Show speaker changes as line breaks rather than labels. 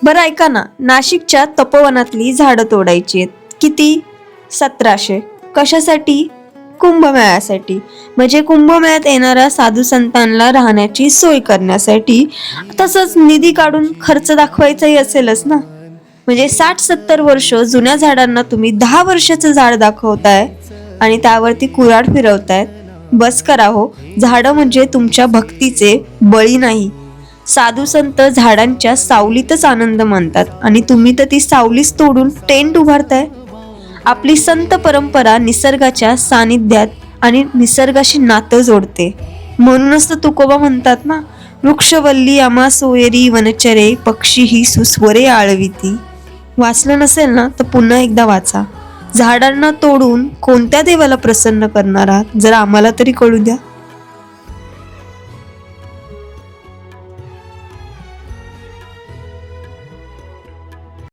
बरं ऐका ना, नाशिकच्या तपोवनातली झाडं तोडायची आहेत. किती? 1700. कशासाठी? कुंभमेळ्यासाठी. म्हणजे कुंभमेळ्यात येणाऱ्या साधू संतांना राहण्याची सोय करण्यासाठी. तसंच निधी काढून खर्च दाखवायचाही असेलच ना. म्हणजे 60-70 वर्ष जुन्या झाडांना तुम्ही 10 वर्षाचं झाड दाखवताय आणि त्यावरती कुऱ्हाड फिरवतायत. बस करा हो. झाडं म्हणजे तुमच्या भक्तीचे बळी नाही. साधू संत झाडांच्या सावलीतच आनंद मानतात आणि तुम्ही तर ती सावलीच तोडून टेंट उभारताय. आपली संत परंपरा निसर्गाच्या सानिध्यात आणि निसर्गाशी नातं जोडते. म्हणूनच तर तुकोबा म्हणतात ना, वृक्षवल्ली आम्हा सोयरी वनचरे पक्षी ही सुस्वरे आळविती. वाचलं नसेल ना तर पुन्हा एकदा वाचा. झाडांना तोडून कोणत्या देवाला प्रसन्न करणार आहात जरा आम्हाला तरी कळू द्या.